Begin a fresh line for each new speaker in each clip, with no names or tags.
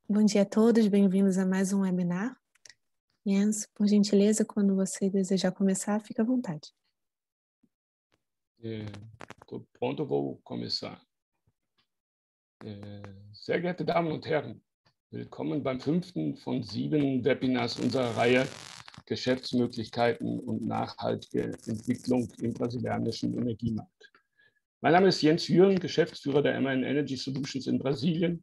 Bom dia a todos, bem-vindos a mais um webinar. Jens, por gentileza, quando você desejar começar, fique à vontade.
Estou pronto, vou começar. Sehr geehrte Damen und Herren, willkommen beim 5. von 7 Webinars unserer Reihe Geschäftsmöglichkeiten und nachhaltige Entwicklung im brasilianischen Energiemarkt. Mein Name ist Jens Jürgen, Geschäftsführer der MAN Energy Solutions in Brasilien.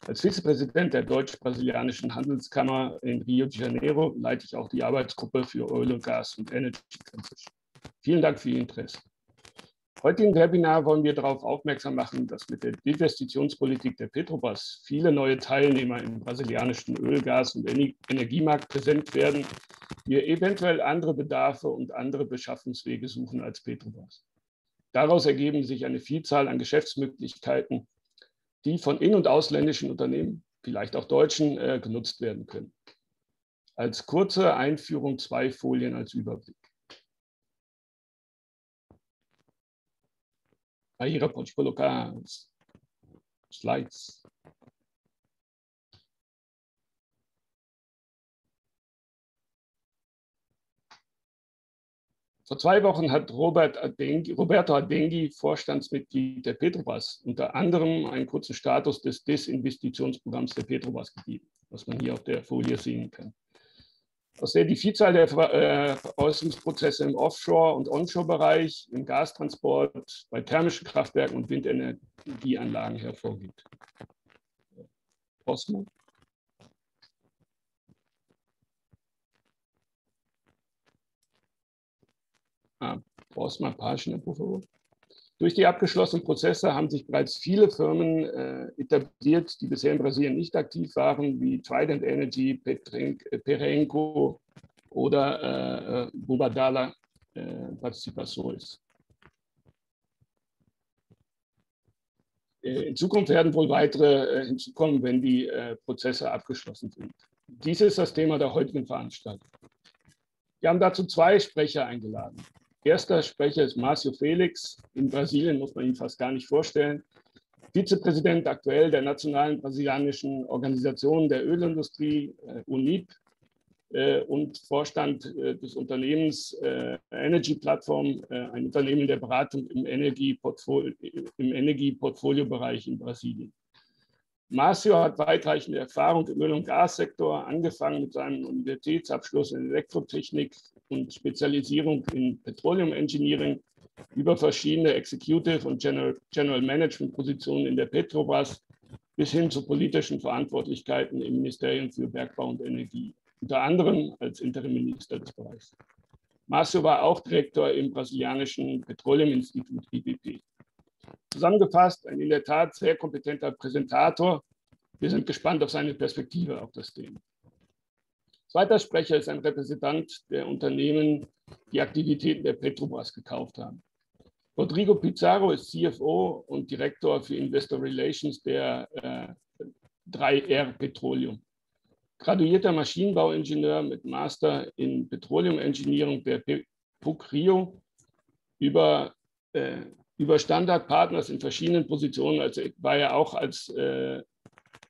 Als Vizepräsident der Deutsch-Brasilianischen Handelskammer in Rio de Janeiro leite ich auch die Arbeitsgruppe für Oil und Gas und Energy Transition. Vielen Dank für Ihr Interesse. Heute im Webinar wollen wir darauf aufmerksam machen, dass mit der Investitionspolitik der Petrobras viele neue Teilnehmer im brasilianischen Öl-, Gas- und Energiemarkt präsent werden, die eventuell andere Bedarfe und andere Beschaffungswege suchen als Petrobras. Daraus ergeben sich eine Vielzahl an Geschäftsmöglichkeiten, die von in- und ausländischen Unternehmen, vielleicht auch deutschen, genutzt werden können. Als kurze Einführung 2 Folien als Überblick. Aira, pode colocar slides. Vor 2 Wochen hat Roberto Adenghi, Vorstandsmitglied der Petrobras, unter anderem einen kurzen Status des Desinvestitionsprogramms der Petrobras gegeben, was man hier auf der Folie sehen kann. Aus der die Vielzahl der Veräußerungsprozesse im Offshore- und Onshore-Bereich, im Gastransport, bei thermischen Kraftwerken und Windenergieanlagen hervorgeht. Osmo. Próxima página, por favor. Durch die abgeschlossenen Prozesse haben sich bereits viele Firmen etabliert, die bisher in Brasilien nicht aktiv waren, wie Trident Energy, Perenco oder Mubadala Participações. In Zukunft werden wohl weitere hinzukommen, wenn die Prozesse abgeschlossen sind. Dies ist das Thema der heutigen Veranstaltung. Wir haben dazu 2 Sprecher eingeladen. Erster Sprecher ist Márcio Felix. In Brasilien muss man ihn fast gar nicht vorstellen. Vizepräsident aktuell der Nationalen Brasilianischen Organisation der Ölindustrie, UNIP, und Vorstand des Unternehmens Energy Platform, ein Unternehmen der Beratung im Energieportfoliobereich in Brasilien. Márcio hat weitreichende Erfahrung im Öl- und Gassektor, angefangen mit seinem Universitätsabschluss in Elektrotechnik und Spezialisierung in Petroleum Engineering über verschiedene Executive- und General Management-Positionen in der Petrobras bis hin zu politischen Verantwortlichkeiten im Ministerium für Bergbau und Energie, unter anderem als Interimminister des Bereichs. Márcio war auch Direktor im brasilianischen Petroleuminstitut IBP. Zusammengefasst, ein in der Tat sehr kompetenter Präsentator. Wir sind gespannt auf seine Perspektive auf das Thema. Zweiter Sprecher ist ein Repräsentant der Unternehmen, die Aktivitäten der Petrobras gekauft haben. Rodrigo Pizarro ist CFO und Direktor für Investor Relations der 3R Petroleum. Graduierter Maschinenbauingenieur mit Master in Petroleum Engineering der PUC Rio, über Standardpartners in verschiedenen Positionen, also war er auch als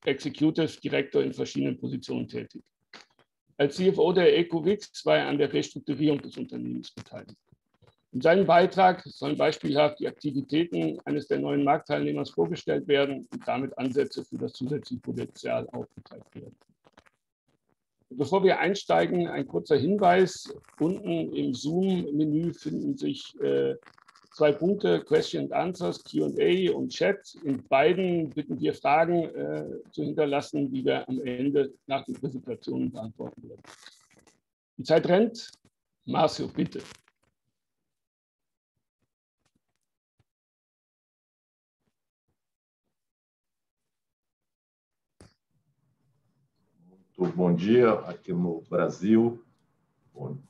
Executive Director in verschiedenen Positionen tätig. Als CFO der Ecovix war er an der Restrukturierung des Unternehmens beteiligt. In seinem Beitrag sollen beispielhaft die Aktivitäten eines der neuen Marktteilnehmers vorgestellt werden und damit Ansätze für das zusätzliche Potenzial aufgezeigt werden. Bevor wir einsteigen, ein kurzer Hinweis. Unten im Zoom-Menü finden sich 2 Punkte, Question and Answers, Q&A und Chat. In beiden bitten wir Fragen zu hinterlassen, die wir am Ende nach den Präsentationen beantworten werden. Die Zeit rennt. Márcio, bitte.
Muito bom dia aqui no Brasil,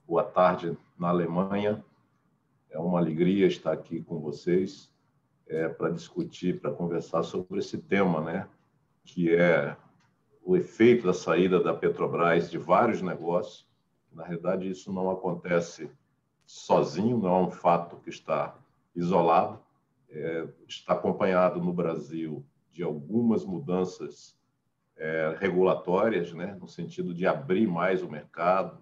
boa tarde na Alemanha. É uma alegria estar aqui com vocês para discutir, para conversar sobre esse tema, né, que é o efeito da saída da Petrobras de vários negócios. Na realidade, isso não acontece sozinho, não é um fato que está isolado. Está acompanhado no Brasil de algumas mudanças regulatórias, né, no sentido de abrir mais o mercado.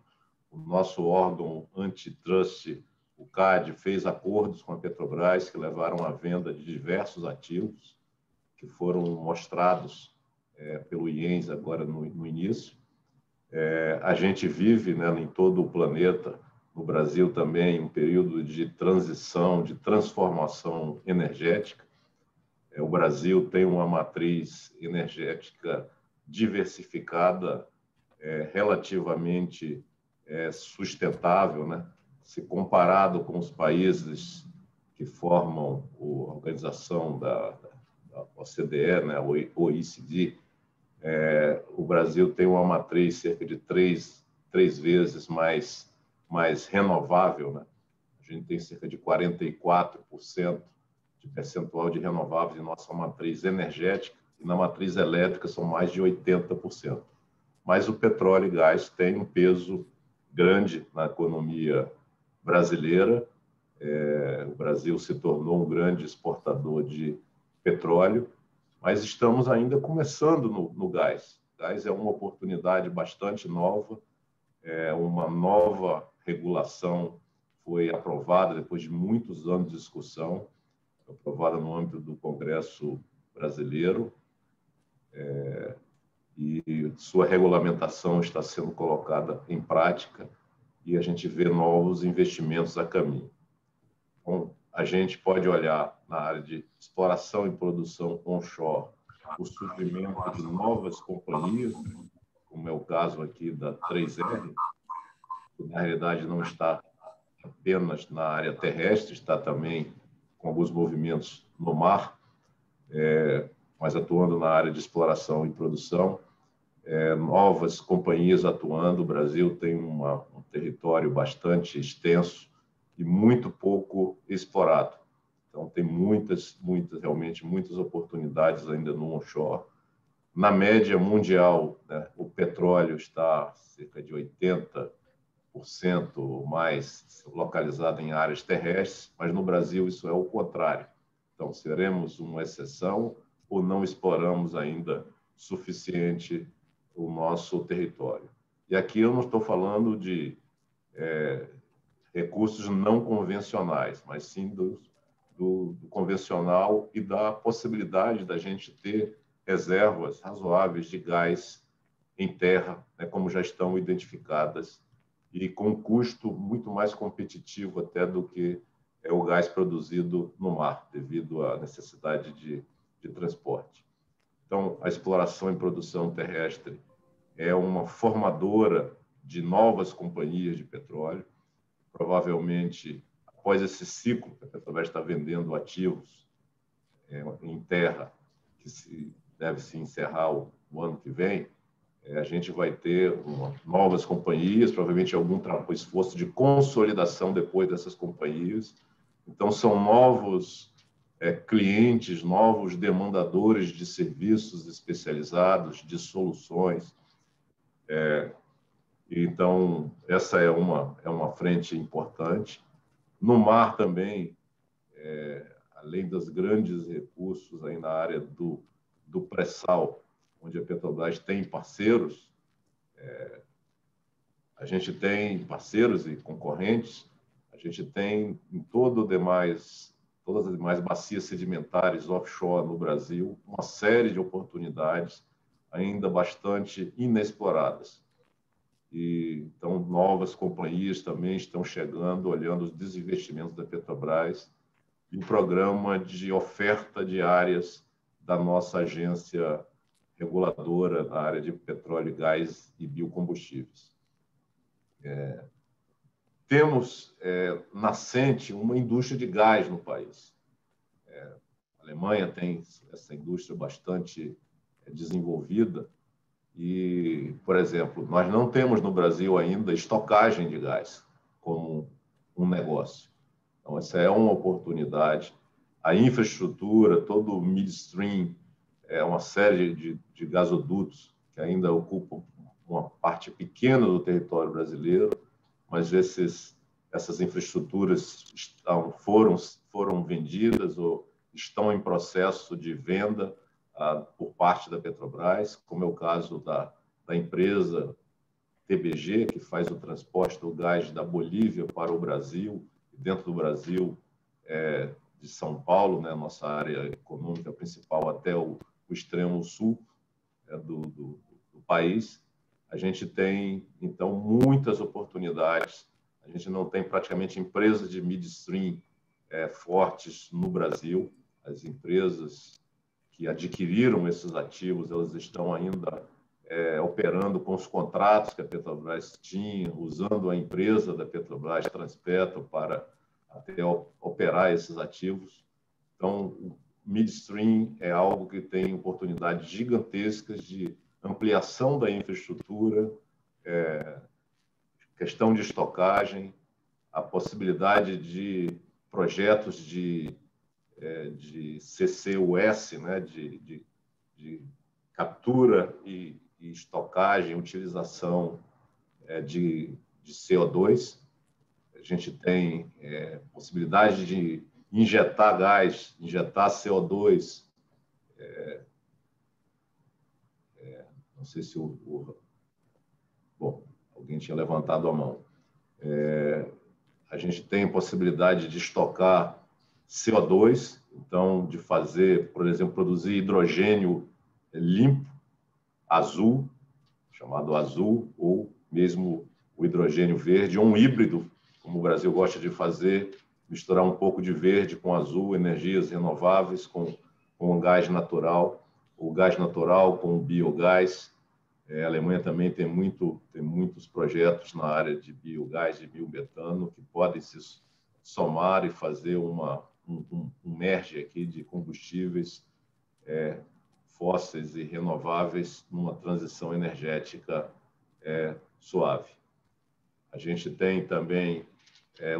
O nosso órgão antitrust, o CAD, fez acordos com a Petrobras que levaram à venda de diversos ativos que foram mostrados pelo IENS agora no início. A gente vive, né, em todo o planeta, no Brasil também, um período de transição, de transformação energética. O Brasil tem uma matriz energética diversificada, relativamente sustentável, né? Se comparado com os países que formam a organização da OCDE, né, OECD, o Brasil tem uma matriz cerca de três vezes mais renovável, né? A gente tem cerca de 44% de percentual de renováveis em nossa matriz energética, e na matriz elétrica são mais de 80%. Mas o petróleo e gás têm um peso grande na economia brasileira. O Brasil se tornou um grande exportador de petróleo, mas estamos ainda começando no gás. O gás é uma oportunidade bastante nova, uma nova regulação foi aprovada depois de muitos anos de discussão, aprovada no âmbito do Congresso brasileiro, e sua regulamentação está sendo colocada em prática e a gente vê novos investimentos a caminho. Bom, a gente pode olhar na área de exploração e produção onshore o surgimento de novas companhias, como é o caso aqui da 3R, que na realidade não está apenas na área terrestre, está também com alguns movimentos no mar, mas atuando na área de exploração e produção. Novas companhias atuando. O Brasil tem um território bastante extenso e muito pouco explorado. Então, tem realmente muitas oportunidades ainda no onshore. Na média mundial, né, o petróleo está cerca de 80% ou mais localizado em áreas terrestres, mas no Brasil isso é o contrário. Então, seremos uma exceção ou não exploramos ainda suficiente o nosso território. E aqui eu não estou falando de recursos não convencionais, mas sim do convencional e da possibilidade da gente ter reservas razoáveis de gás em terra, né, como já estão identificadas, e com custo muito mais competitivo até do que o gás produzido no mar, devido à necessidade de transporte. Então, a exploração e produção terrestre é uma formadora de novas companhias de petróleo. Provavelmente, após esse ciclo, a Petrobras está vendendo ativos em terra, que deve se encerrar o ano que vem, a gente vai ter novas companhias, provavelmente algum esforço de consolidação depois dessas companhias. Então, são novos clientes, novos demandadores de serviços especializados, de soluções. Então, essa é uma frente importante. No mar também, além dos grandes recursos aí na área do pré-sal, onde a Petrobras tem parceiros, a gente tem parceiros e concorrentes, a gente tem em todas as demais bacias sedimentares offshore no Brasil, uma série de oportunidades ainda bastante inexploradas. Então, novas companhias também estão chegando, olhando os desinvestimentos da Petrobras e o programa de oferta de áreas da nossa agência reguladora na área de petróleo, gás e biocombustíveis. Temos nascente uma indústria de gás no país. A Alemanha tem essa indústria bastante desenvolvida e, por exemplo, nós não temos no Brasil ainda estocagem de gás como um negócio. Então, essa é uma oportunidade. A infraestrutura, todo o midstream, uma série de gasodutos que ainda ocupam uma parte pequena do território brasileiro, mas essas infraestruturas foram vendidas ou estão em processo de venda por parte da Petrobras, como é o caso da empresa TBG, que faz o transporte do gás da Bolívia para o Brasil, dentro do Brasil, de São Paulo, né, nossa área econômica principal, até o extremo sul do país. A gente tem, então, muitas oportunidades. A gente não tem praticamente empresas de midstream fortes no Brasil. As empresas que adquiriram esses ativos, elas estão ainda operando com os contratos que a Petrobras tinha, usando a empresa da Petrobras, Transpetro, para até operar esses ativos. Então, o midstream é algo que tem oportunidades gigantescas de ampliação da infraestrutura, questão de estocagem, a possibilidade de projetos de CCUS, né, de captura e estocagem, utilização de CO2. A gente tem possibilidade de injetar gás, injetar CO2. Não sei se bom, alguém tinha levantado a mão. A gente tem possibilidade de estocar CO2, então, de fazer, por exemplo, produzir hidrogênio limpo, azul, chamado azul, ou mesmo o hidrogênio verde, ou um híbrido, como o Brasil gosta de fazer, misturar um pouco de verde com azul, energias renováveis com o gás natural, o gás natural com o biogás. A Alemanha também tem muitos projetos na área de biogás, de biometano, que podem se somar e fazer um merge aqui de combustíveis fósseis e renováveis numa transição energética suave. A gente tem também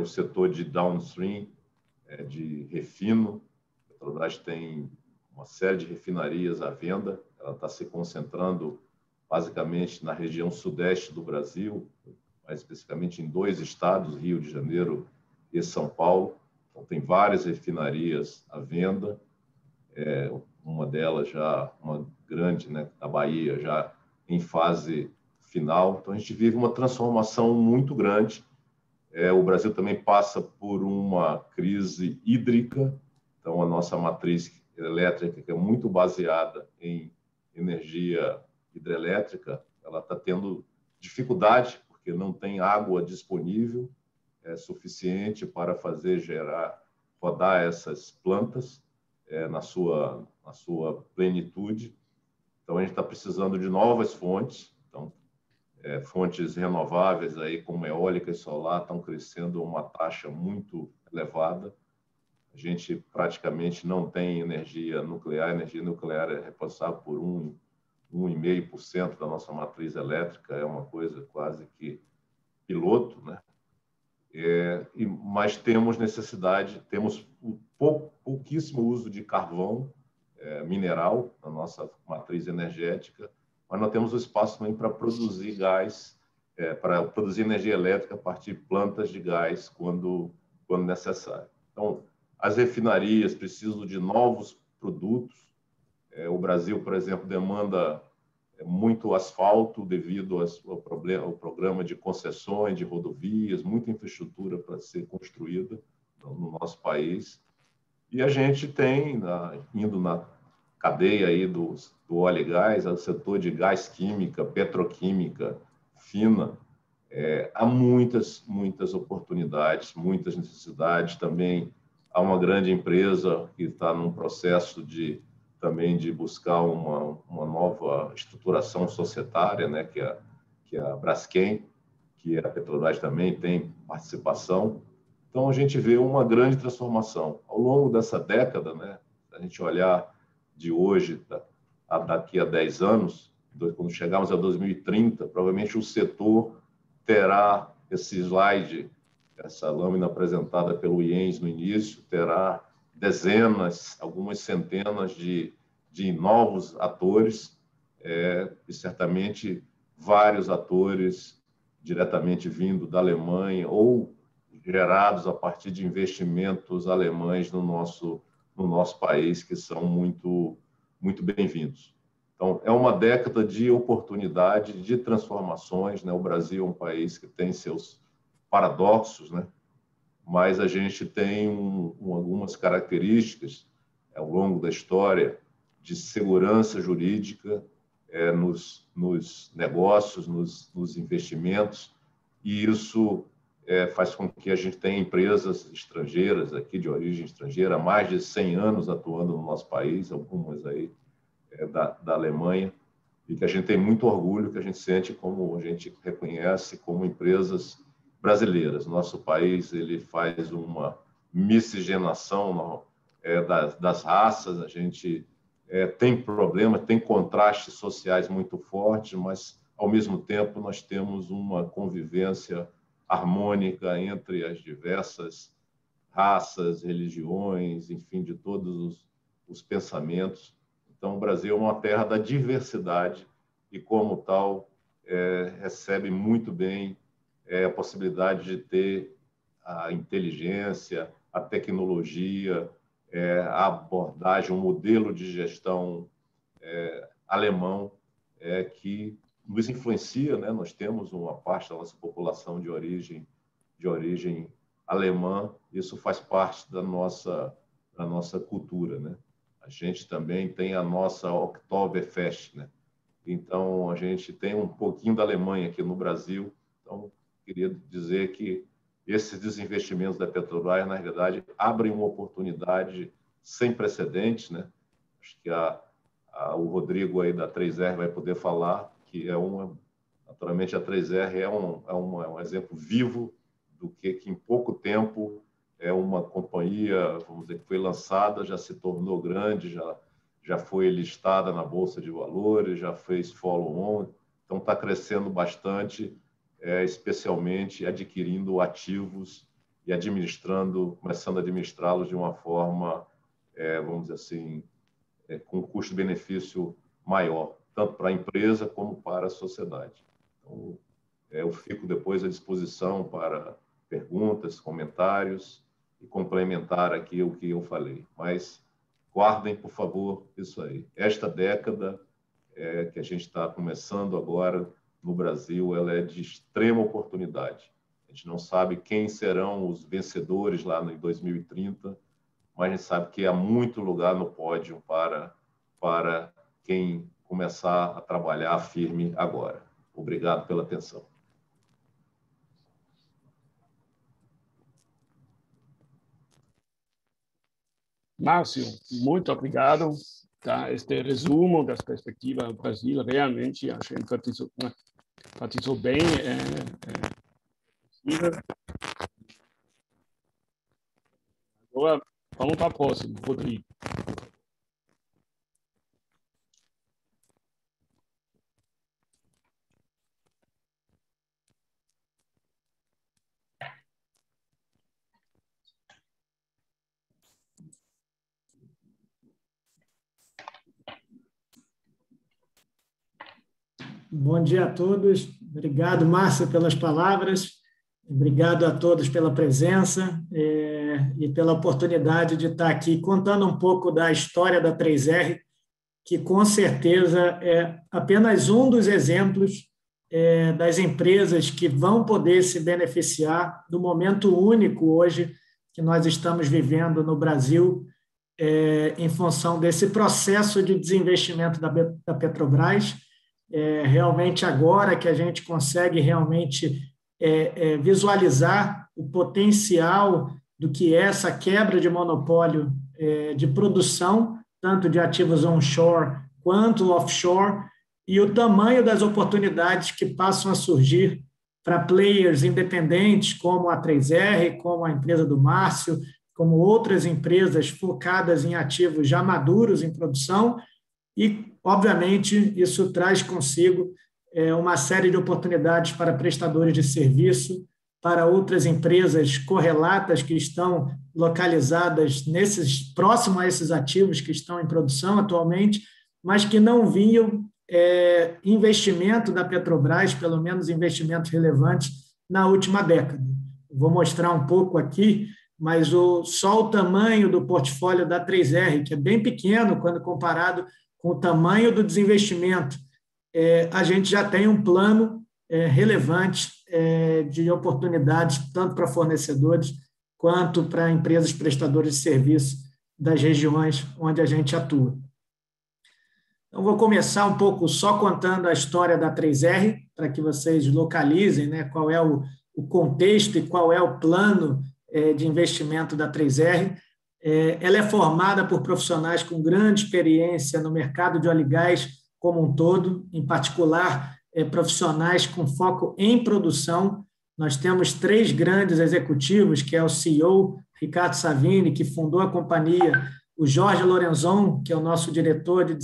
o setor de downstream, de refino. A Petrobras tem uma série de refinarias à venda. Ela está se concentrando basicamente na região sudeste do Brasil, mais especificamente em 2 estados, Rio de Janeiro e São Paulo. Então, tem várias refinarias à venda. Uma delas já, uma grande, né, da Bahia, já em fase final. Então, a gente vive uma transformação muito grande. O Brasil também passa por uma crise hídrica. Então, a nossa matriz elétrica, que é muito baseada em energia hidrelétrica, ela está tendo dificuldade, porque não tem água disponível suficiente para rodar essas plantas na sua plenitude. Então, a gente está precisando de novas fontes. Então, fontes renováveis, aí, como eólica e solar, estão crescendo a uma taxa muito elevada. A gente praticamente não tem energia nuclear. A energia nuclear é responsável por 1,5% da nossa matriz elétrica. É uma coisa quase que piloto, né? Mas temos pouquíssimo uso de carvão mineral na nossa matriz energética, mas nós temos o espaço também para produzir gás, para produzir energia elétrica a partir de plantas de gás quando necessário. Então, as refinarias precisam de novos produtos. O Brasil, por exemplo, demanda muito asfalto devido ao programa de concessões de rodovias, muita infraestrutura para ser construída no nosso país. E a gente tem, indo na cadeia aí do óleo e gás, o setor de gás química, petroquímica, fina, há muitas oportunidades, muitas necessidades. Também há uma grande empresa que está num processo também de buscar uma nova estruturação societária, né, que é a Braskem, que a Petrobras também tem participação. Então, a gente vê uma grande transformação. Ao longo dessa década, né, se a gente olhar de hoje, daqui a 10 anos, quando chegarmos a 2030, provavelmente o setor terá esse slide, essa lâmina apresentada pelo IENS no início, terá dezenas, algumas centenas de novos atores, e certamente vários atores diretamente vindo da Alemanha ou gerados a partir de investimentos alemães no nosso país, que são muito muito bem-vindos. Então, é uma década de oportunidade, de transformações, né? O Brasil é um país que tem seus paradoxos, né? Mas a gente tem algumas características ao longo da história de segurança jurídica nos negócios, nos investimentos, e isso faz com que a gente tenha empresas estrangeiras, aqui de origem estrangeira, há mais de 100 anos atuando no nosso país, algumas aí da Alemanha, e que a gente tem muito orgulho, que a gente sente como a gente reconhece como empresas brasileiras. Nosso país ele faz uma miscigenação das raças, a gente tem problemas, tem contrastes sociais muito fortes, mas, ao mesmo tempo, nós temos uma convivência harmônica entre as diversas raças, religiões, enfim, de todos os pensamentos. Então, o Brasil é uma terra da diversidade e, como tal, recebe muito bem a possibilidade de ter a inteligência, a tecnologia, a abordagem, um modelo de gestão alemão que nos influencia, né? Nós temos uma parte da nossa população de origem alemã, isso faz parte da nossa cultura, né? A gente também tem a nossa Oktoberfest, né? Então, a gente tem um pouquinho da Alemanha aqui no Brasil. Então, queria dizer que esses desinvestimentos da Petrobras, na verdade, abrem uma oportunidade sem precedentes, né? Acho que o Rodrigo aí da 3R vai poder falar que naturalmente a 3R é um exemplo vivo do que em pouco tempo uma companhia, vamos dizer, que foi lançada, já se tornou grande, já foi listada na Bolsa de Valores, já fez follow-on, então está crescendo bastante, especialmente adquirindo ativos e começando a administrá-los de uma forma, vamos dizer assim, com custo-benefício maior, tanto para a empresa como para a sociedade. Então, eu fico depois à disposição para perguntas, comentários e complementar aqui o que eu falei. Mas guardem, por favor, isso aí. Esta década que a gente está começando agora no Brasil, ela é de extrema oportunidade. A gente não sabe quem serão os vencedores lá em 2030, mas a gente sabe que há muito lugar no pódio para quem começar a trabalhar firme agora. Obrigado pela atenção.
Márcio, muito obrigado. Tá, este resumo das perspectivas do Brasil, realmente, a gente enfatizou bem. Agora, vamos para a próxima, Rodrigo.
Bom dia a todos. Obrigado, Márcia, pelas palavras. Obrigado a todos pela presença e pela oportunidade de estar aqui contando um pouco da história da 3R, que com certeza é apenas um dos exemplos das empresas que vão poder se beneficiar do momento único hoje que nós estamos vivendo no Brasil, em função desse processo de desinvestimento da Petrobras. Realmente agora que a gente consegue realmente visualizar o potencial do que é essa quebra de monopólio de produção, tanto de ativos onshore quanto offshore, e o tamanho das oportunidades que passam a surgir para players independentes, como a 3R, como a empresa do Márcio, como outras empresas focadas em ativos já maduros em produção. E, obviamente, isso traz consigo uma série de oportunidades para prestadores de serviço, para outras empresas correlatas que estão localizadas próximo a esses ativos que estão em produção atualmente, mas que não viam investimento da Petrobras, pelo menos investimentos relevantes, na última década. Vou mostrar um pouco aqui, mas só o tamanho do portfólio da 3R, que é bem pequeno quando comparado com o tamanho do desinvestimento, a gente já tem um plano relevante de oportunidades, tanto para fornecedores quanto para empresas prestadoras de serviço das regiões onde a gente atua. Então, vou começar um pouco só contando a história da 3R, para que vocês localizem, né, qual é o contexto e qual é o plano de investimento da 3R. Ela é formada por profissionais com grande experiência no mercado de óleo e gás como um todo, em particular, profissionais com foco em produção. Nós temos 3 grandes executivos, que é o CEO, Ricardo Savini, que fundou a companhia, o Jorge Lorenzon, que é o nosso diretor de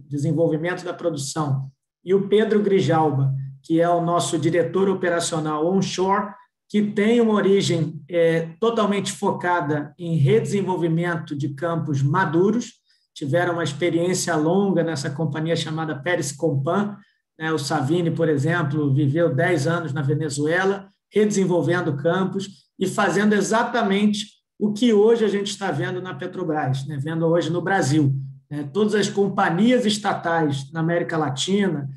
desenvolvimento da produção, e o Pedro Grijalba, que é o nosso diretor operacional onshore, que tem uma origem totalmente focada em redesenvolvimento de campos maduros, tiveram uma experiência longa nessa companhia chamada Pérez Compan, né? O Savini, por exemplo, viveu 10 anos na Venezuela, redesenvolvendo campos e fazendo exatamente o que hoje a gente está vendo na Petrobras, né? Vendo hoje no Brasil. Todas as companhias estatais na América Latina,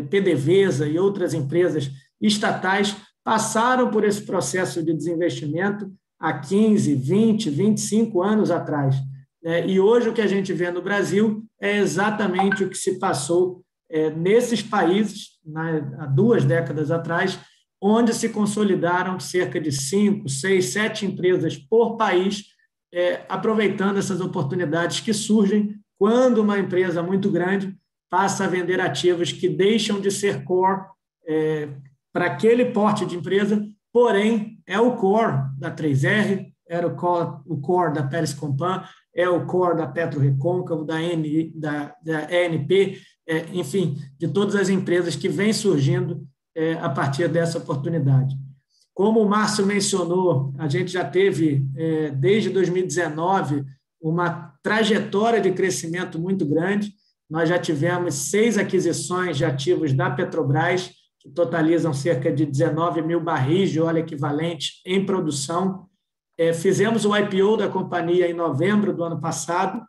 PDVSA e outras empresas estatais passaram por esse processo de desinvestimento há 15, 20, 25 anos atrás. E hoje o que a gente vê no Brasil é exatamente o que se passou nesses países, há 2 décadas atrás, onde se consolidaram cerca de 5, 6, 7 empresas por país, aproveitando essas oportunidades que surgem quando uma empresa muito grande passa a vender ativos que deixam de ser core para aquele porte de empresa, porém é o core da 3R, era o core da Pérez Compan, é o core da PetroRecôncavo, da ENP, enfim, de todas as empresas que vêm surgindo a partir dessa oportunidade. Como o Márcio mencionou, a gente já teve, desde 2019, uma trajetória de crescimento muito grande. Nós já tivemos 6 aquisições de ativos da Petrobras, que totalizam cerca de 19 mil barris de óleo equivalente em produção. Fizemos o IPO da companhia em novembro do ano passado.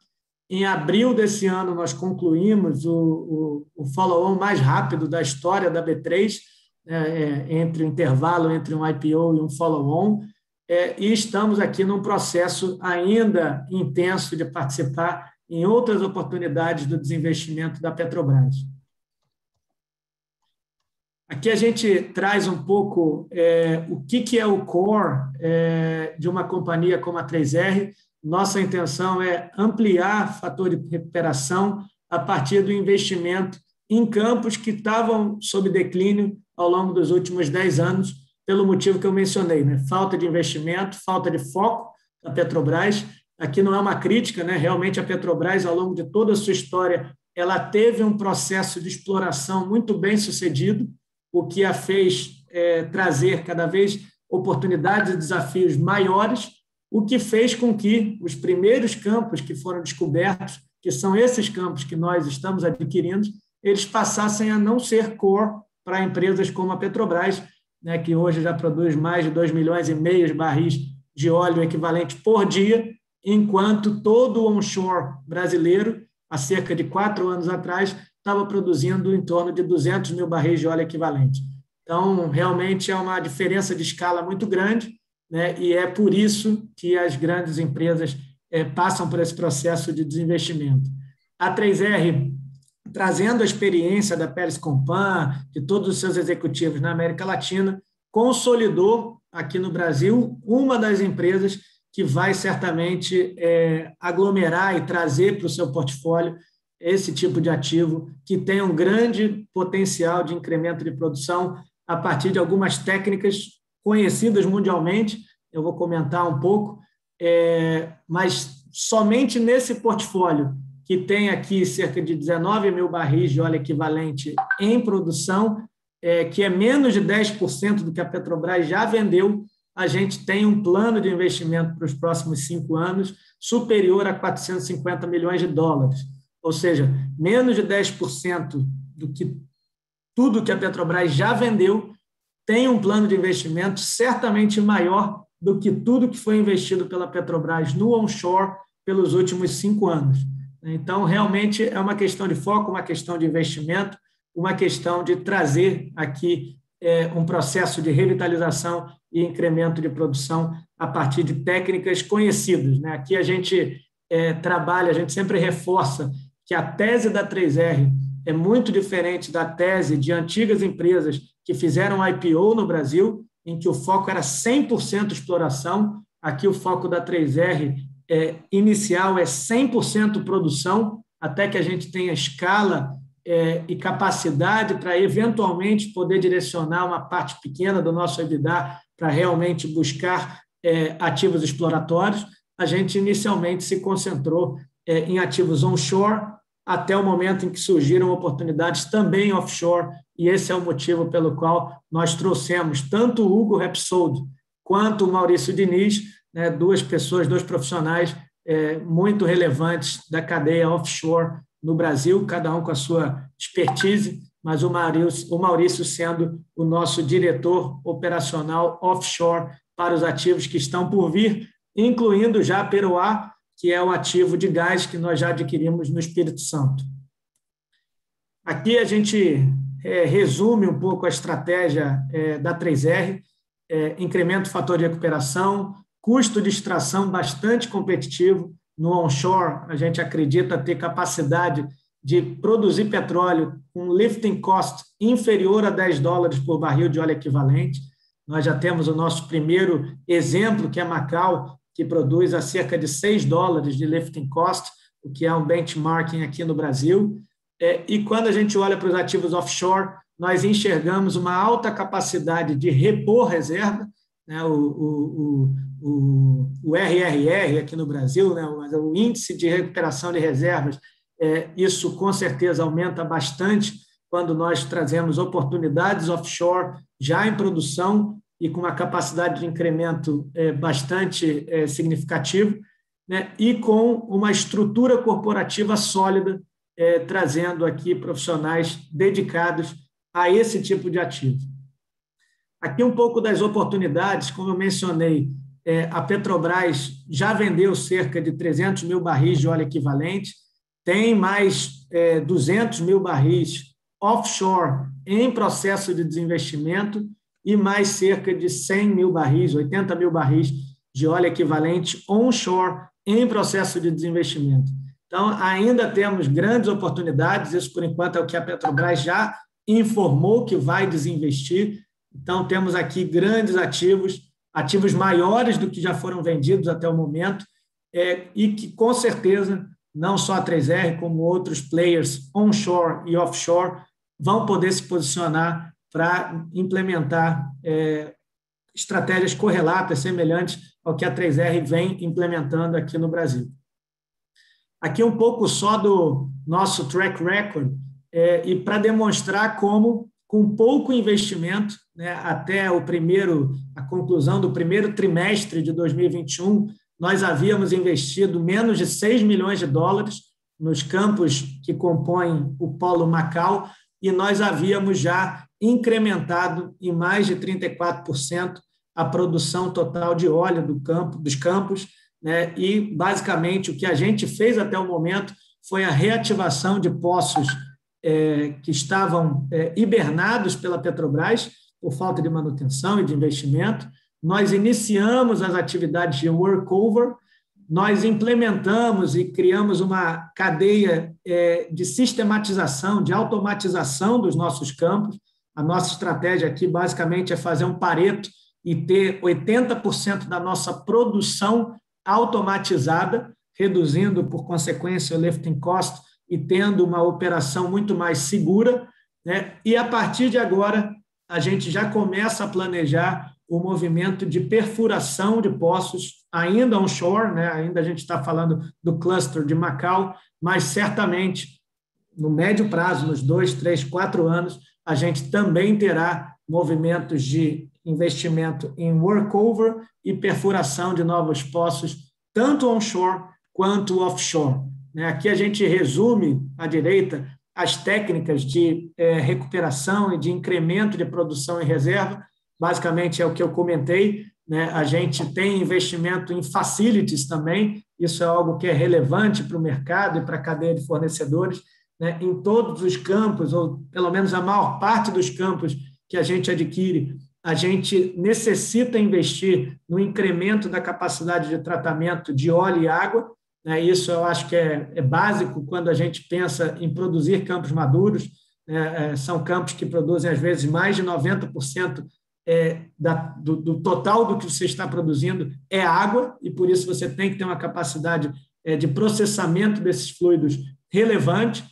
Em abril desse ano, nós concluímos o follow-on mais rápido da história da B3, entre o intervalo entre um IPO e um follow-on, e estamos aqui num processo ainda intenso de participar em outras oportunidades do desinvestimento da Petrobras. Aqui a gente traz um pouco o que é o core de uma companhia como a 3R. Nossa intenção é ampliar fator de recuperação a partir do investimento em campos que estavam sob declínio ao longo dos últimos 10 anos, pelo motivo que eu mencionei, né? Falta de investimento, falta de foco da Petrobras. Aqui não é uma crítica, né? Realmente a Petrobras, ao longo de toda a sua história, ela teve um processo de exploração muito bem sucedido, o que a fez trazer cada vez oportunidades e desafios maiores, o que fez com que os primeiros campos que foram descobertos, que são esses campos que nós estamos adquirindo, eles passassem a não ser core para empresas como a Petrobras, né, que hoje já produz mais de 2,5 milhões de barris de óleo equivalente por dia, enquanto todo o onshore brasileiro, há cerca de 4 anos atrás, estava produzindo em torno de 200 mil barris de óleo equivalente. Então, realmente é uma diferença de escala muito grande, né, e é por isso que as grandes empresas passam por esse processo de desinvestimento. A 3R, trazendo a experiência da Pérez Compan, de todos os seus executivos na América Latina, consolidou aqui no Brasil uma das empresas que vai certamente aglomerar e trazer para o seu portfólio esse tipo de ativo que tem um grande potencial de incremento de produção a partir de algumas técnicas conhecidas mundialmente. Eu vou comentar um pouco, mas somente nesse portfólio, que tem aqui cerca de 19 mil barris de óleo equivalente em produção, que é menos de 10% do que a Petrobras já vendeu, a gente tem um plano de investimento para os próximos 5 anos superior a 450 milhões de dólares. Ou seja, menos de 10% do que tudo que a Petrobras já vendeu tem um plano de investimento certamente maior do que tudo que foi investido pela Petrobras no onshore pelos últimos 5 anos. Então, realmente, é uma questão de foco, uma questão de investimento, uma questão de trazer aqui um processo de revitalização e incremento de produção a partir de técnicas conhecidas. Aqui a gente trabalha, a gente sempre reforça que a tese da 3R é muito diferente da tese de antigas empresas que fizeram IPO no Brasil, em que o foco era 100% exploração. Aqui o foco da 3R inicial é 100% produção, até que a gente tenha escala e capacidade para, eventualmente, poder direcionar uma parte pequena do nosso EBITDA para realmente buscar ativos exploratórios. A gente inicialmente se concentrou em ativos onshore, até o momento em que surgiram oportunidades também offshore, e esse é o motivo pelo qual nós trouxemos tanto o Hugo Repsold quanto o Maurício Diniz, duas pessoas, dois profissionais muito relevantes da cadeia offshore no Brasil, cada um com a sua expertise, mas o Maurício sendo o nosso diretor operacional offshore para os ativos que estão por vir, incluindo já a Peroá, que é o ativo de gás que nós já adquirimos no Espírito Santo. Aqui a gente resume um pouco a estratégia da 3R, incremento do fator de recuperação, custo de extração bastante competitivo. No onshore, a gente acredita ter capacidade de produzir petróleo com lifting cost inferior a $10 por barril de óleo equivalente. Nós já temos o nosso primeiro exemplo, que é Macau, que produz a cerca de $6 de lifting cost, o que é um benchmarking aqui no Brasil. E quando a gente olha para os ativos offshore, nós enxergamos uma alta capacidade de repor reserva, o RRR aqui no Brasil, o Índice de Recuperação de Reservas, isso com certeza aumenta bastante quando nós trazemos oportunidades offshore já em produção e com uma capacidade de incremento bastante significativo, e com uma estrutura corporativa sólida, trazendo aqui profissionais dedicados a esse tipo de ativo. Aqui um pouco das oportunidades, como eu mencionei, a Petrobras já vendeu cerca de 300 mil barris de óleo equivalente, tem mais 200 mil barris offshore em processo de desinvestimento e mais cerca de 100 mil barris, 80 mil barris de óleo equivalente onshore em processo de desinvestimento. Então, ainda temos grandes oportunidades, isso, por enquanto, é o que a Petrobras já informou que vai desinvestir. Então, temos aqui grandes ativos maiores do que já foram vendidos até o momento, e que, com certeza, não só a 3R, como outros players onshore e offshore, vão poder se posicionar para implementar estratégias correlatas, semelhantes ao que a 3R vem implementando aqui no Brasil. Aqui um pouco só do nosso track record, e para demonstrar como, com pouco investimento, até a conclusão do primeiro trimestre de 2021, nós havíamos investido menos de $6 milhões nos campos que compõem o Polo Macau, e nós havíamos já incrementado em mais de 34% a produção total de óleo dos campos, e, basicamente, o que a gente fez até o momento foi a reativação de poços que estavam hibernados pela Petrobras por falta de manutenção e de investimento. Nós iniciamos as atividades de workover, nós implementamos e criamos uma cadeia de sistematização, de automatização dos nossos campos. A nossa estratégia aqui, basicamente, é fazer um Pareto e ter 80% da nossa produção automatizada, reduzindo, por consequência, o lifting cost e tendo uma operação muito mais segura. E, a partir de agora, a gente já começa a planejar o movimento de perfuração de poços, ainda onshore, ainda a gente está falando do cluster de Macau, mas certamente, no médio prazo, nos 2, 3, 4 anos, a gente também terá movimentos de investimento em workover e perfuração de novos poços, tanto onshore quanto offshore. Aqui a gente resume, à direita, as técnicas de recuperação e de incremento de produção em reserva. Basicamente é o que eu comentei, a gente tem investimento em facilities também, isso é algo que é relevante para o mercado e para a cadeia de fornecedores, né? Em todos os campos, ou pelo menos a maior parte dos campos que a gente adquire, a gente necessita investir no incremento da capacidade de tratamento de óleo e água, né? Isso eu acho que é básico quando a gente pensa em produzir campos maduros, né? São campos que produzem, às vezes, mais de 90% do total do que você está produzindo é água, e por isso você tem que ter uma capacidade de processamento desses fluidos relevante.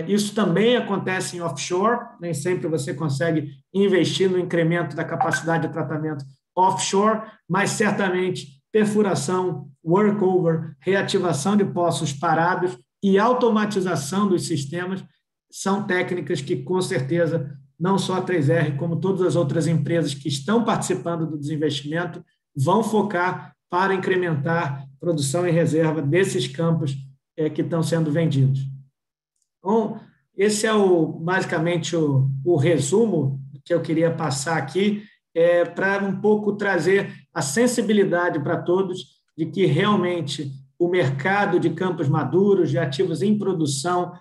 Isso também acontece em offshore, nem sempre você consegue investir no incremento da capacidade de tratamento offshore, mas certamente perfuração, workover, reativação de poços parados e automatização dos sistemas são técnicas que, com certeza, não só a 3R, como todas as outras empresas que estão participando do desinvestimento, vão focar para incrementar produção e reserva desses campos que estão sendo vendidos. Então, esse é basicamente o resumo que eu queria passar aqui, para um pouco trazer a sensibilidade para todos de que realmente o mercado de campos maduros, de ativos em produção,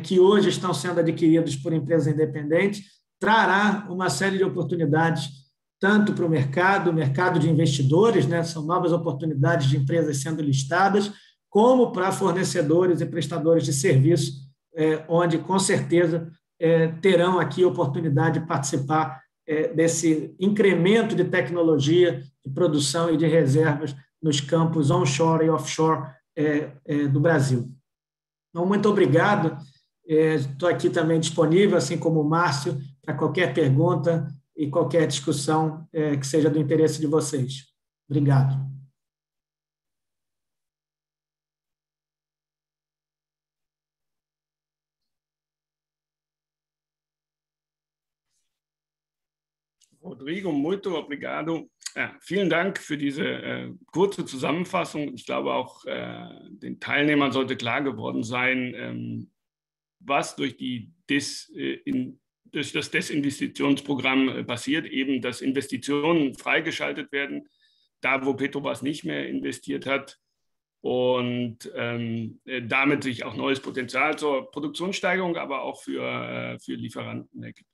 que hoje estão sendo adquiridos por empresas independentes, trará uma série de oportunidades, tanto para o mercado de investidores, né, são novas oportunidades de empresas sendo listadas, como para fornecedores e prestadores de serviço, onde, com certeza, terão aqui oportunidade de participar desse incremento de tecnologia, de produção e de reservas nos campos onshore e offshore do Brasil. Então, muito obrigado. Estou aqui também disponível, assim como o Márcio, para qualquer pergunta e qualquer discussão que seja do interesse de vocês. Obrigado.
Rodrigo, muito obrigado. Vielen Dank für diese kurze Zusammenfassung. Ich glaube auch, den Teilnehmern sollte klar geworden sein, was durch das Desinvestitionsprogramm passiert, eben, dass Investitionen freigeschaltet werden, da wo Petrobras nicht mehr investiert hat und damit sich auch neues Potenzial zur Produktionssteigerung, aber auch für Lieferanten ergibt.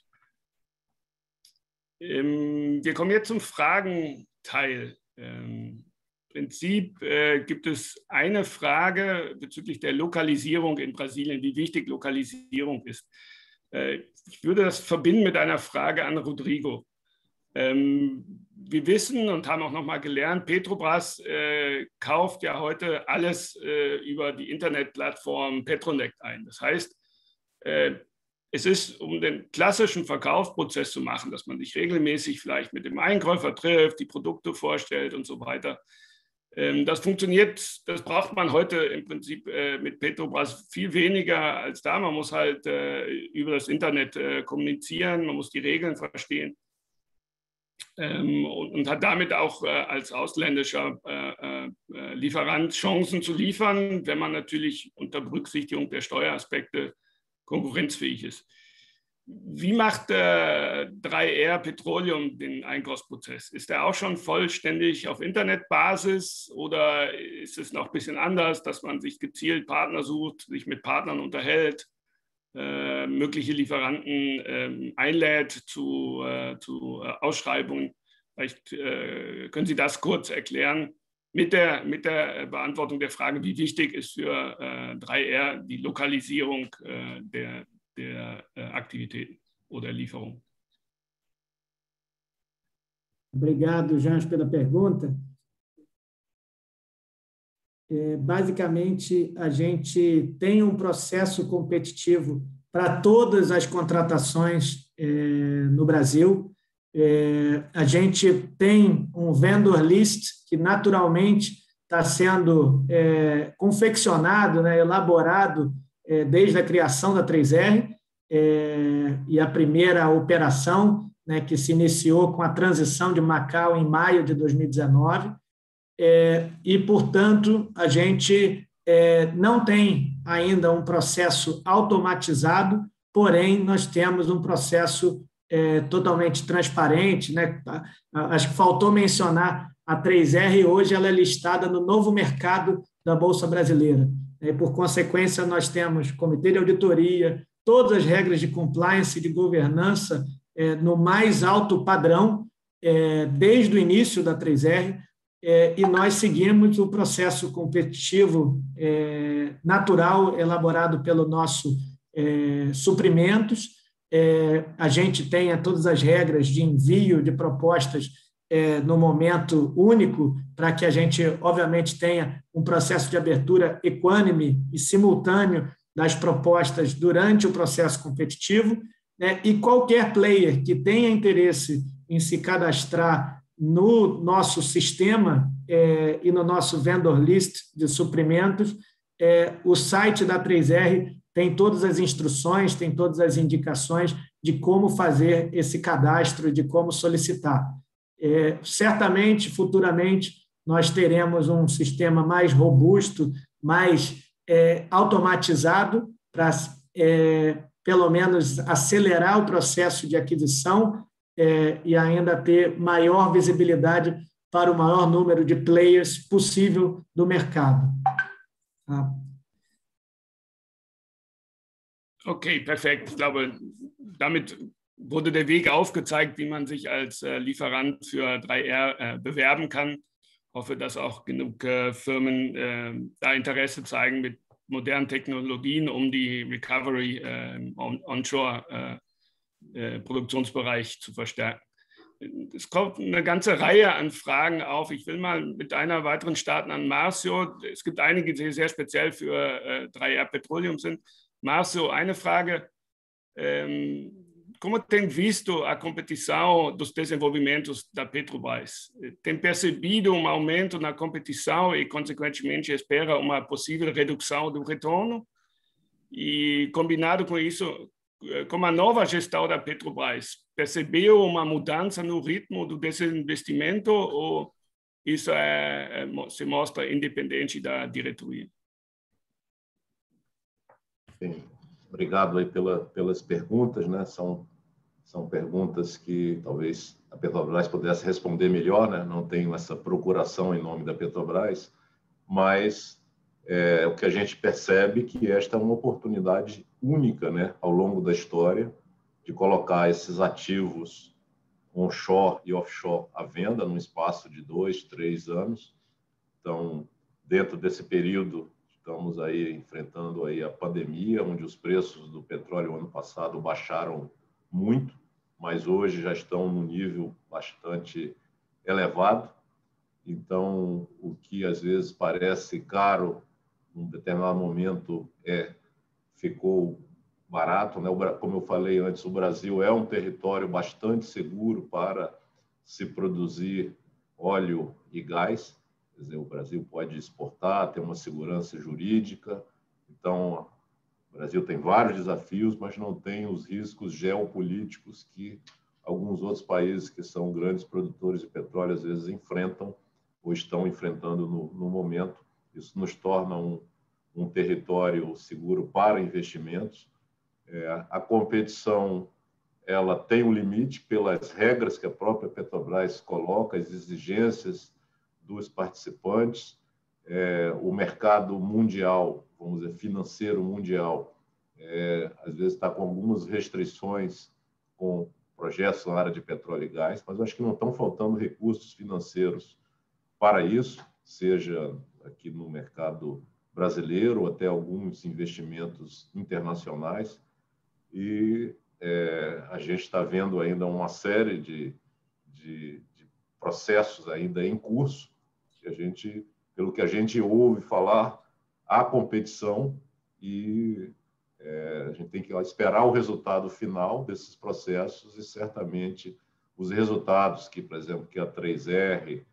Wir kommen jetzt zum Fragenteil. Im Prinzip gibt es eine Frage bezüglich der Lokalisierung in Brasilien, wie wichtig Lokalisierung ist. Ich würde das verbinden mit einer Frage an Rodrigo. Wir wissen und haben auch noch mal gelernt, Petrobras kauft ja heute alles über die Internetplattform Petronet ein. Das heißt, es ist, um den klassischen Verkaufsprozess zu machen, dass man sich regelmäßig vielleicht mit dem Einkäufer trifft, die Produkte vorstellt und so weiter. Das funktioniert, das braucht man heute im Prinzip mit Petrobras viel weniger als da. Man muss halt über das Internet kommunizieren, man muss die Regeln verstehen und hat damit auch als ausländischer Lieferant Chancen zu liefern, wenn man natürlich unter Berücksichtigung der Steueraspekte konkurrenzfähig ist. Wie macht 3R Petroleum den Einkaufsprozess? Ist der auch schon vollständig auf Internetbasis oder ist es noch ein bisschen anders, dass man sich gezielt Partner sucht, sich mit Partnern unterhält, mögliche Lieferanten einlädt zu Ausschreibungen? Vielleicht können Sie das kurz erklären mit der Beantwortung der Frage, wie wichtig ist für 3R die Lokalisierung der Aktivitäten oder Lieferung.
Obrigado, Jans, pela pergunta. Basicamente, a gente tem um processo competitivo para todas as contratações no Brasil. A gente tem um vendor list que naturalmente está sendo confeccionado, né, elaborado desde a criação da 3R, e a primeira operação, né, que se iniciou com a transição de Macau em maio de 2019, e, portanto, a gente não tem ainda um processo automatizado, porém, nós temos um processo totalmente transparente, né? Acho que faltou mencionar a 3R hoje, ela é listada no novo mercado da Bolsa Brasileira. E, por consequência, nós temos comitê de auditoria, todas as regras de compliance e de governança no mais alto padrão, desde o início da 3R, e nós seguimos o processo competitivo natural elaborado pelo nosso suprimentos. A gente tem todas as regras de envio de propostas no momento único, para que a gente, obviamente, tenha um processo de abertura equânime e simultâneo das propostas durante o processo competitivo, e qualquer player que tenha interesse em se cadastrar no nosso sistema e no nosso vendor list de suprimentos, o site da 3R tem todas as instruções, tem todas as indicações de como fazer esse cadastro, de como solicitar. Certamente, futuramente, nós teremos um sistema mais robusto, mais automatizado, para, pelo menos, acelerar o processo de aquisição e ainda ter maior visibilidade para o maior número de players possível do mercado.
Okay, perfekt. Ich glaube, damit wurde der Weg aufgezeigt, wie man sich als Lieferant für 3R bewerben kann. Ich hoffe, dass auch genug Firmen da Interesse zeigen mit modernen Technologien, um die Recovery onshore Produktionsbereich zu verstärken. Es kommt eine ganze Reihe an Fragen auf. Ich will mal mit einer weiteren starten an Márcio. Es gibt einige, die sehr speziell für 3R Petroleum sind. Márcio, eine Frage. Como tem visto a competição dos desenvolvimentos da Petrobras? Tem percebido aumento na competição e, consequentemente, espera uma possível redução do retorno? E, combinado com isso, como a nova gestão da Petrobras, percebeu uma mudança no ritmo do desinvestimento ou isso se mostra independente da diretoria?
Sim. Obrigado aí pelas perguntas, né? São perguntas que talvez a Petrobras pudesse responder melhor, né? Não tenho essa procuração em nome da Petrobras, mas o que a gente percebe que esta é uma oportunidade única, né, ao longo da história, de colocar esses ativos onshore e offshore à venda num espaço de 2, 3 anos. Então, dentro desse período, estamos aí enfrentando aí a pandemia, onde os preços do petróleo ano passado baixaram muito, mas hoje já estão num nível bastante elevado. Então, o que às vezes parece caro, num determinado momento, ficou barato, né? Como eu falei antes, o Brasil é um território bastante seguro para se produzir óleo e gás. Quer dizer, o Brasil pode exportar, tem uma segurança jurídica. Então, o Brasil tem vários desafios, mas não tem os riscos geopolíticos que alguns outros países que são grandes produtores de petróleo às vezes enfrentam ou estão enfrentando no momento. Isso nos torna um território seguro para investimentos. A competição ela tem um limite pelas regras que a própria Petrobras coloca, as exigências dos participantes. O mercado mundial, vamos dizer, financeiro mundial, às vezes está com algumas restrições com projetos na área de petróleo e gás, mas eu acho que não estão faltando recursos financeiros para isso, seja aqui no mercado brasileiro ou até alguns investimentos internacionais. E a gente está vendo ainda uma série de processos ainda em curso, que pelo que a gente ouve falar, há competição e a gente tem que esperar o resultado final desses processos e certamente os resultados que, por exemplo, que a 3R,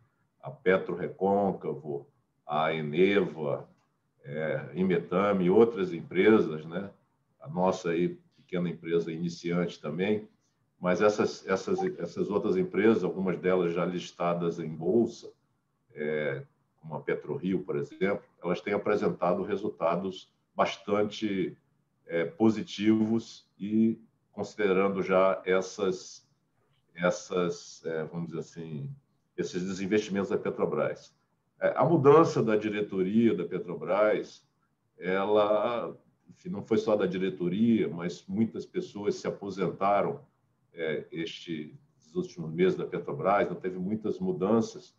a PetroRecôncavo, a Eneva, Inmetame e outras empresas, né? A nossa aí, pequena empresa iniciante também, mas essas outras empresas, algumas delas já listadas em bolsa, como a PetroRio, por exemplo, elas têm apresentado resultados bastante positivos e considerando já vamos dizer assim, esses desinvestimentos da Petrobras. A mudança da diretoria da Petrobras, ela, enfim, não foi só da diretoria, mas muitas pessoas se aposentaram estes últimos meses da Petrobras, não teve muitas mudanças,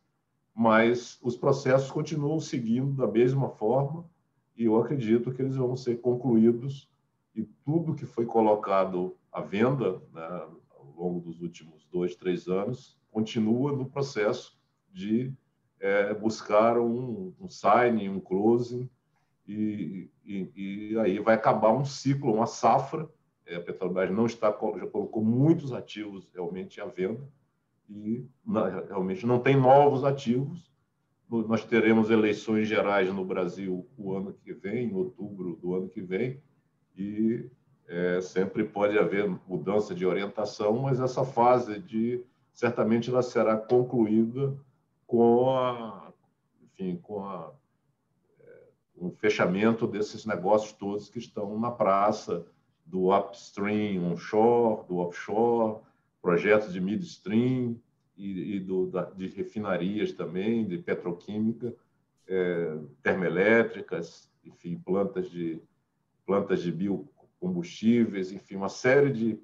mas os processos continuam seguindo da mesma forma e eu acredito que eles vão ser concluídos e tudo que foi colocado à venda, né, ao longo dos últimos 2, 3 anos continua no processo de buscar um signing, um closing e aí vai acabar um ciclo, uma safra. A Petrobras já colocou muitos ativos realmente à venda e realmente não tem novos ativos. Nós teremos eleições gerais no Brasil o ano que vem, em outubro do ano que vem, e sempre pode haver mudança de orientação, mas essa fase certamente ela será concluída com o fechamento desses negócios todos que estão na praça, do upstream onshore, do offshore, projetos de midstream de refinarias também, de petroquímica, termoelétricas, enfim, plantas de biocombustíveis, enfim, uma série de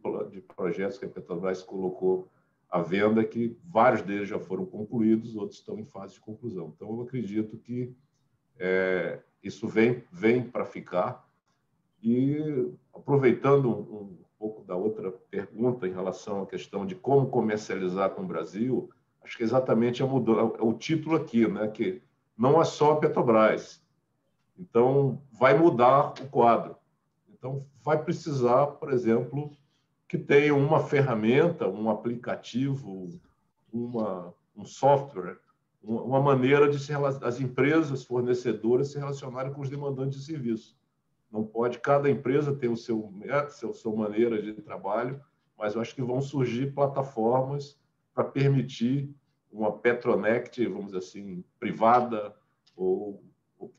projetos que a Petrobras colocou à venda, que vários deles já foram concluídos, outros estão em fase de conclusão. Então, eu acredito que isso vem para ficar. E, aproveitando um pouco da outra pergunta em relação à questão de como comercializar com o Brasil, acho que exatamente o título aqui, né, que não é só a Petrobras. Então, vai mudar o quadro. Então, vai precisar, por exemplo, que tenha uma ferramenta, um aplicativo, um software, uma maneira de as empresas fornecedoras se relacionarem com os demandantes de serviço. Não pode, cada empresa tem sua maneira de trabalho, mas eu acho que vão surgir plataformas para permitir uma Petronet, vamos dizer assim, privada ou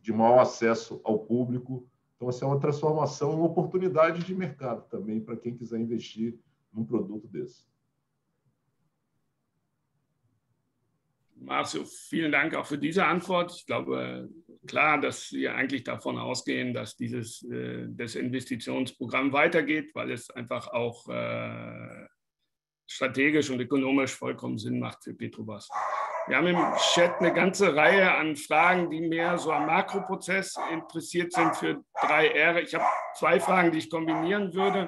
de maior acesso ao público. Então, essa é uma transformação, uma oportunidade de mercado também para quem quiser investir num produto desse.
Marcio, vielen Dank auch für diese Antwort. Ich glaube, klar, dass Sie eigentlich davon ausgehen, dass das Investitionsprogramm weitergeht, weil es einfach auch strategisch und ökonomisch vollkommen Sinn macht für Petrobras. Wir haben im Chat eine ganze Reihe an Fragen, die mehr so am Makroprozess interessiert sind für 3R. Ich habe 2 Fragen, die ich kombinieren würde.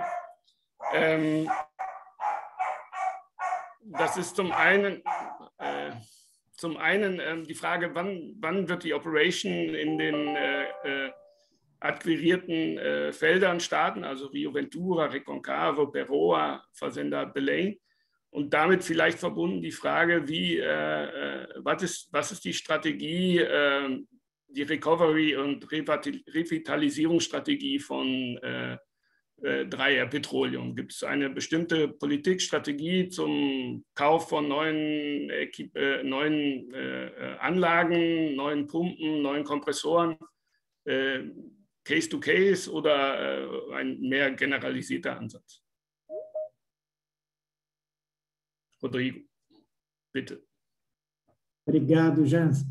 Das ist zum einen die Frage, wann wird die Operation in den akquirierten Feldern starten, also Rio Ventura, Reconcavo, Peroa, Fazenda Belém. Und damit vielleicht verbunden die Frage, was ist die Strategie, die Recovery- und Revitalisierungsstrategie von 3R Petroleum? Gibt es eine bestimmte Politikstrategie zum Kauf von neuen Anlagen, neuen Pumpen, neuen Kompressoren, Case to Case oder ein mehr generalisierter Ansatz? Rodrigo, bitte.
Obrigado, Jans.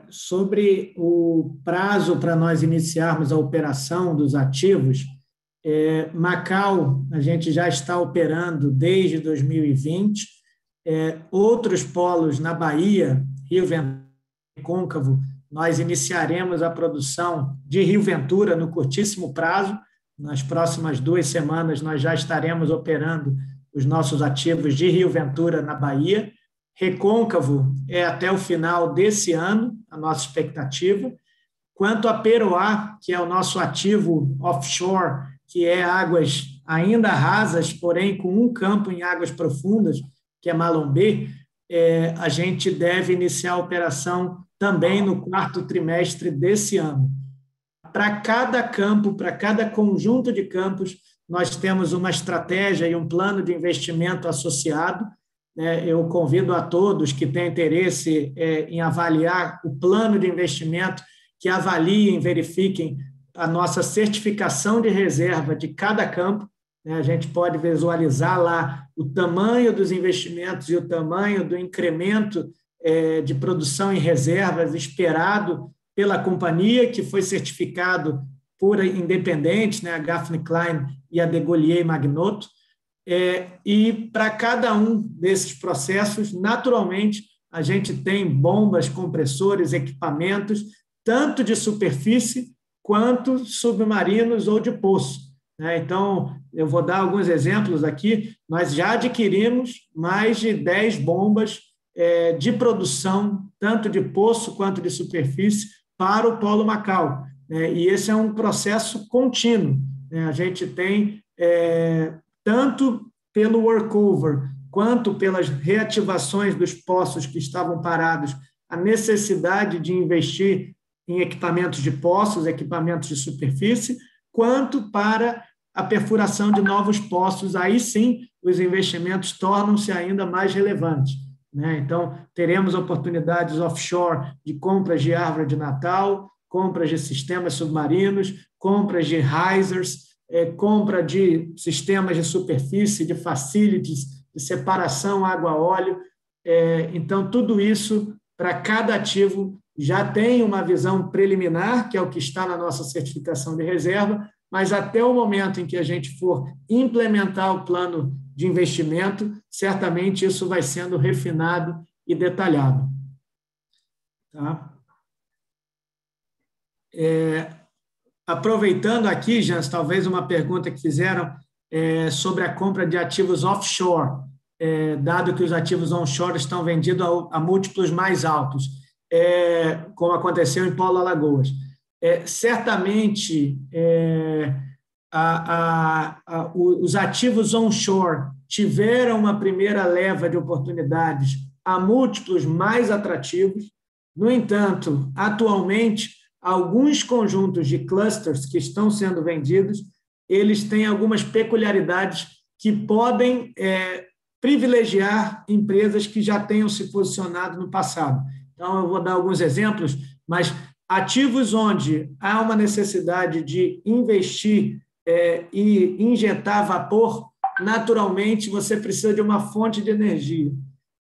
Sobre o prazo para nós iniciarmos a operação dos ativos, Macau, a gente já está operando desde 2020, outros polos na Bahia, Rio Ventura e Côncavo, nós iniciaremos a produção de Rio Ventura no curtíssimo prazo. Nas próximas 2 semanas, nós já estaremos operando os nossos ativos de Rio Ventura na Bahia. Recôncavo até o final desse ano, a nossa expectativa. Quanto a Peroá, que é o nosso ativo offshore, que é águas ainda rasas, porém com um campo em águas profundas, que é Malombé, a gente deve iniciar a operação também no 4º trimestre desse ano. Para cada campo, para cada conjunto de campos, nós temos uma estratégia e um plano de investimento associado. Eu convido a todos que têm interesse em avaliar o plano de investimento, que avaliem, verifiquem a nossa certificação de reserva de cada campo. A gente pode visualizar lá o tamanho dos investimentos e o tamanho do incremento de produção em reservas esperado pela companhia, que foi certificado por independentes, né, a Gaffney Klein e a Degollier Magnotto. E para cada um desses processos, naturalmente, a gente tem bombas, compressores, equipamentos, tanto de superfície quanto submarinos ou de poço. Então, eu vou dar alguns exemplos aqui. Nós já adquirimos mais de 10 bombas de produção, tanto de poço quanto de superfície, para o Polo Macau. E esse é um processo contínuo. A gente tem, tanto pelo workover, quanto pelas reativações dos poços que estavam parados, a necessidade de investir em equipamentos de poços, equipamentos de superfície, quanto para a perfuração de novos poços. Aí sim, os investimentos tornam-se ainda mais relevantes. Então, teremos oportunidades offshore de compras de árvore de Natal, compras de sistemas submarinos, compras de risers, compra de sistemas de superfície, de facilities, de separação água-óleo. Então, tudo isso, para cada ativo, já tem uma visão preliminar, que é o que está na nossa certificação de reserva, mas até o momento em que a gente for implementar o plano de investimento, certamente isso vai sendo refinado e detalhado. Tá? Aproveitando aqui, Jans, talvez uma pergunta que fizeram sobre a compra de ativos offshore, dado que os ativos onshore estão vendidos a múltiplos mais altos, como aconteceu em Polo Alagoas. Certamente, os ativos onshore tiveram uma primeira leva de oportunidades a múltiplos mais atrativos. No entanto, atualmente, alguns conjuntos de clusters que estão sendo vendidos, eles têm algumas peculiaridades que podem privilegiar empresas que já tenham se posicionado no passado. Então, eu vou dar alguns exemplos, mas ativos onde há uma necessidade de investir e injetar vapor, naturalmente você precisa de uma fonte de energia.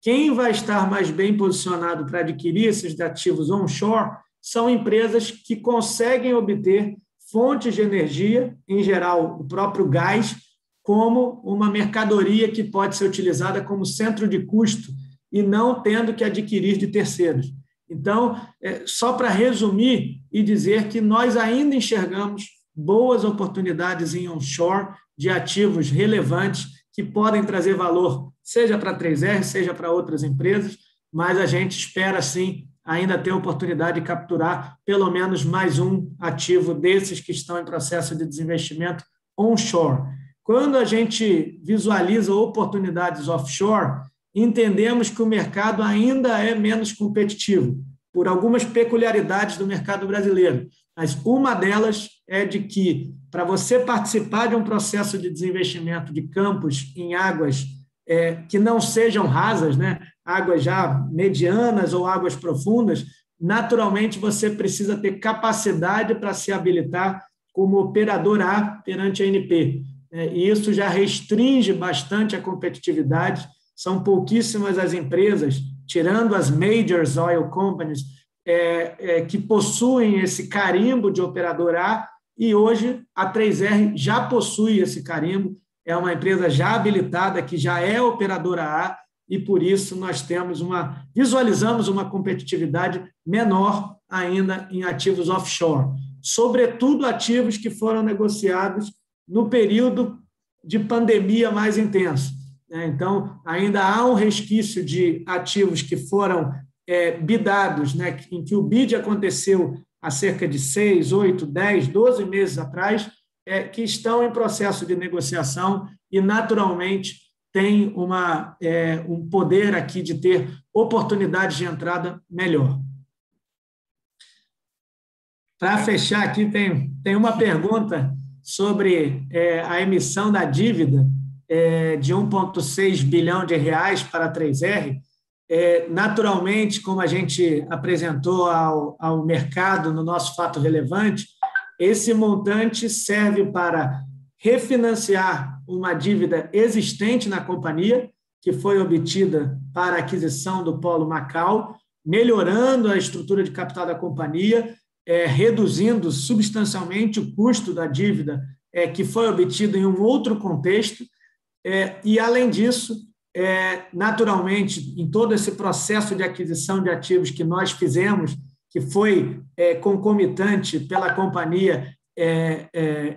Quem vai estar mais bem posicionado para adquirir esses ativos onshore são empresas que conseguem obter fontes de energia, em geral o próprio gás, como uma mercadoria que pode ser utilizada como centro de custo e não tendo que adquirir de terceiros. Então, só para resumir e dizer que nós ainda enxergamos boas oportunidades em onshore de ativos relevantes que podem trazer valor, seja para a 3R, seja para outras empresas, mas a gente espera, sim, ainda ter a oportunidade de capturar pelo menos mais um ativo desses que estão em processo de desinvestimento onshore. Quando a gente visualiza oportunidades offshore, entendemos que o mercado ainda é menos competitivo, por algumas peculiaridades do mercado brasileiro. Mas uma delas é de que, para você participar de um processo de desinvestimento de campos em águas que não sejam rasas, águas já medianas ou águas profundas, naturalmente você precisa ter capacidade para se habilitar como operador A perante a ANP. E isso já restringe bastante a competitividade. São pouquíssimas as empresas, tirando as majors oil companies, que possuem esse carimbo de operador A, e hoje a 3R já possui esse carimbo, é uma empresa já habilitada, que já é operadora A, e por isso nós visualizamos uma competitividade menor ainda em ativos offshore, sobretudo ativos que foram negociados no período de pandemia mais intenso. Então, ainda há um resquício de ativos que foram bidados, em que o bid aconteceu há cerca de 6, 8, 10, 12 meses atrás, que estão em processo de negociação e, naturalmente, têm um poder aqui de ter oportunidades de entrada melhor. Para fechar aqui, tem uma pergunta sobre a emissão da dívida de 1,6 bilhão de reais para a 3R. Naturalmente, como a gente apresentou ao mercado no nosso fato relevante, esse montante serve para refinanciar uma dívida existente na companhia, que foi obtida para a aquisição do Polo Macau, melhorando a estrutura de capital da companhia, reduzindo substancialmente o custo da dívida que foi obtido em um outro contexto, e, além disso, naturalmente, em todo esse processo de aquisição de ativos que nós fizemos, que foi concomitante pela companhia,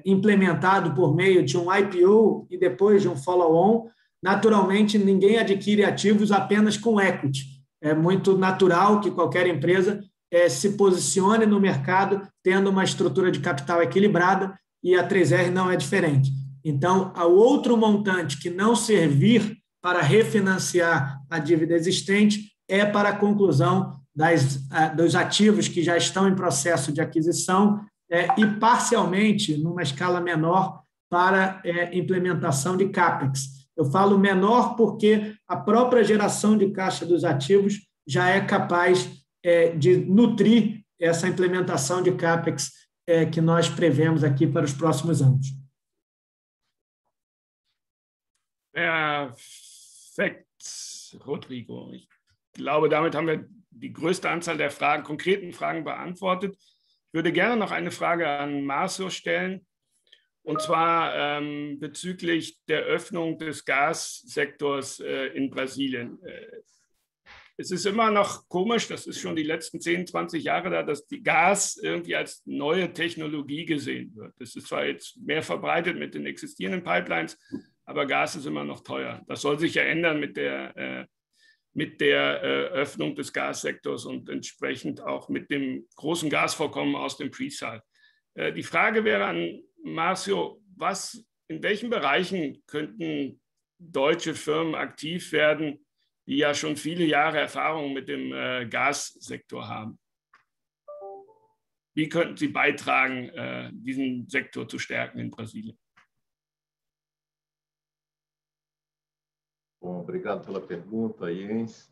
implementado por meio de um IPO e depois de um follow-on, naturalmente, ninguém adquire ativos apenas com equity. É muito natural que qualquer empresa se posicione no mercado tendo uma estrutura de capital equilibrada, e a 3R não é diferente. Então, ao outro montante que não servir para refinanciar a dívida existente é para a conclusão dos ativos que já estão em processo de aquisição e, parcialmente, numa escala menor, para implementação de CAPEX. Eu falo menor porque a própria geração de caixa dos ativos já é capaz de nutrir essa implementação de CAPEX que nós prevemos aqui para os próximos anos.
Perfekt, Rodrigo. Ich glaube, damit haben wir die größte Anzahl der konkreten Fragen beantwortet. Ich würde gerne noch eine Frage an Márcio stellen, und zwar bezüglich der Öffnung des Gassektors in Brasilien. Es ist immer noch komisch, das ist schon die letzten 10, 20 Jahre da, dass die Gas irgendwie als neue Technologie gesehen wird. Das ist zwar jetzt mehr verbreitet mit den existierenden Pipelines, aber Gas ist immer noch teuer. Das soll sich ja ändern mit der Öffnung des Gassektors und entsprechend auch mit dem großen Gasvorkommen aus dem Pre-Salt. Die Frage wäre an Márcio, in welchen Bereichen könnten deutsche Firmen aktiv werden, die ja schon viele Jahre Erfahrung mit dem Gassektor haben? Wie könnten Sie beitragen, diesen Sektor zu stärken in Brasilien?
Bom, obrigado pela pergunta, Jens.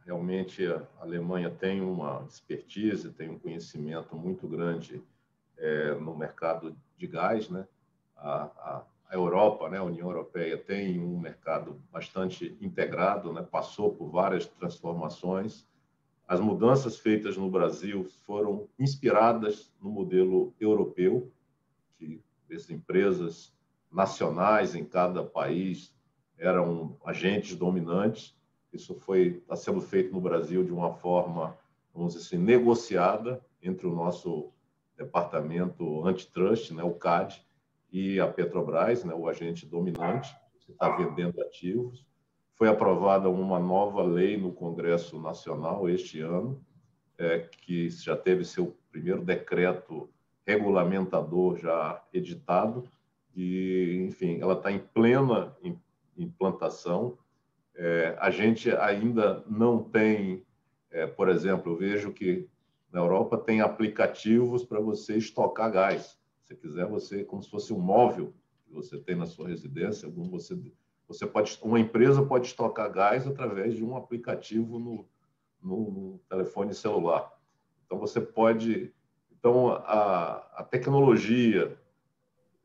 Realmente, a Alemanha tem uma expertise, tem um conhecimento muito grande no mercado de gás, né? A Europa, né, a União Europeia, tem um mercado bastante integrado, né? Passou por várias transformações. As mudanças feitas no Brasil foram inspiradas no modelo europeu, que as empresas nacionais em cada país eram agentes dominantes. Isso está sendo feito no Brasil de uma forma, vamos dizer assim, negociada entre o nosso departamento antitrust, né, o CAD, e a Petrobras, né, o agente dominante, que está vendendo ativos. Foi aprovada uma nova lei no Congresso Nacional este ano, que já teve seu primeiro decreto regulamentador já editado, e, enfim, ela está em plena implantação. A gente ainda não tem, por exemplo, eu vejo que na Europa tem aplicativos para você estocar gás. Se quiser, você, como se fosse um móvel que você tem na sua residência, uma empresa pode estocar gás através de um aplicativo no telefone celular. Então, você pode... Então, a tecnologia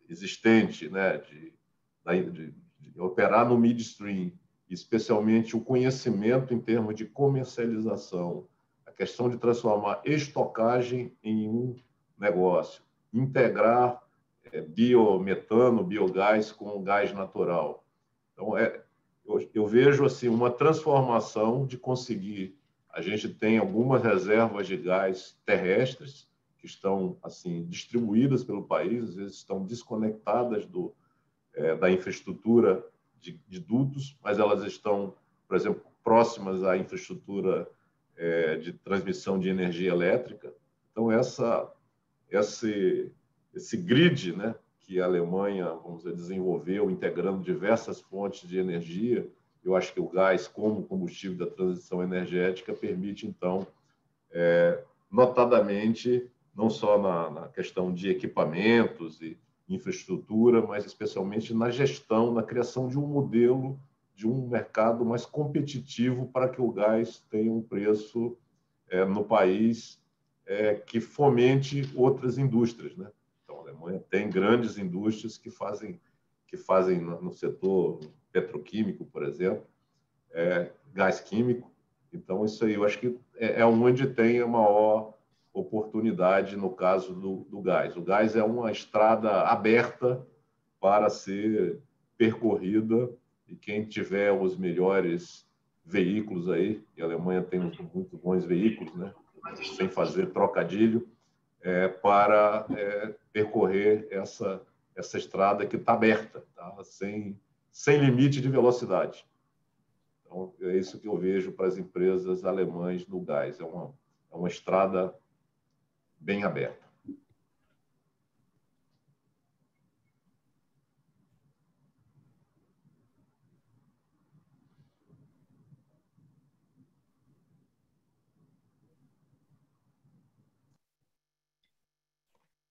existente, né, de operar no midstream, especialmente o conhecimento em termos de comercialização, a questão de transformar estocagem em um negócio, integrar biometano, biogás com gás natural. Então, eu vejo assim, uma transformação de conseguir... A gente tem algumas reservas de gás terrestres que estão assim distribuídas pelo país, às vezes estão desconectadas da infraestrutura de dutos, mas elas estão, por exemplo, próximas à infraestrutura de transmissão de energia elétrica. Então, esse grid, né, que a Alemanha, vamos dizer, desenvolveu, integrando diversas fontes de energia, eu acho que o gás, como combustível da transição energética, permite, então, notadamente, não só na questão de equipamentos e infraestrutura, mas especialmente na gestão, na criação de um modelo de um mercado mais competitivo para que o gás tenha um preço no país que fomente outras indústrias, né? Então, a Alemanha tem grandes indústrias que fazem que fazem no setor petroquímico, por exemplo, gás químico. Então, isso aí eu acho que é onde tem a maior oportunidade no caso do gás. O gás é uma estrada aberta para ser percorrida, e quem tiver os melhores veículos aí, e a Alemanha tem muito bons veículos, né, sem fazer trocadilho, para percorrer essa estrada que está aberta, tá? Sem limite de velocidade. Então, é isso que eu vejo para as empresas alemãs no gás. É uma estrada bem aberta.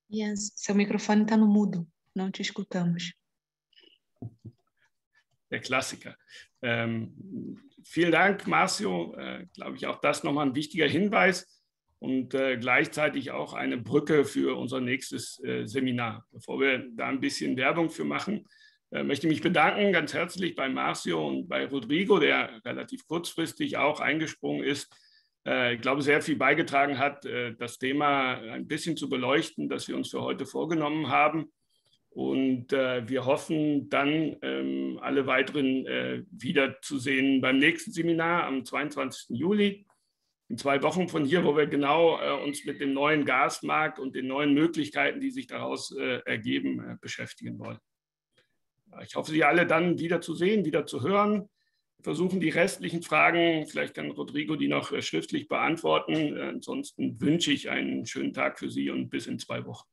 Jens, seu microfone está no mudo, não te escutamos.
Der Klassiker. Vielen Dank, Marcio. Glaube ich, auch das nochmal ein wichtiger Hinweis und gleichzeitig auch eine Brücke für unser nächstes Seminar. Bevor wir da ein bisschen Werbung für machen, möchte ich mich bedanken ganz herzlich bei Marcio und bei Rodrigo, der relativ kurzfristig auch eingesprungen ist. Ich glaube, sehr viel beigetragen hat, das Thema ein bisschen zu beleuchten, das wir uns für heute vorgenommen haben. Und wir hoffen dann, alle weiteren wiederzusehen beim nächsten Seminar am 22. Juli, in 2 Wochen von hier, wo wir genau uns mit dem neuen Gasmarkt und den neuen Möglichkeiten, die sich daraus ergeben, beschäftigen wollen. Ich hoffe, Sie alle dann wieder zu sehen, wieder zu hören. Wir versuchen die restlichen Fragen, vielleicht kann Rodrigo die noch schriftlich beantworten. Ansonsten wünsche ich einen schönen Tag für Sie und bis in 2 Wochen.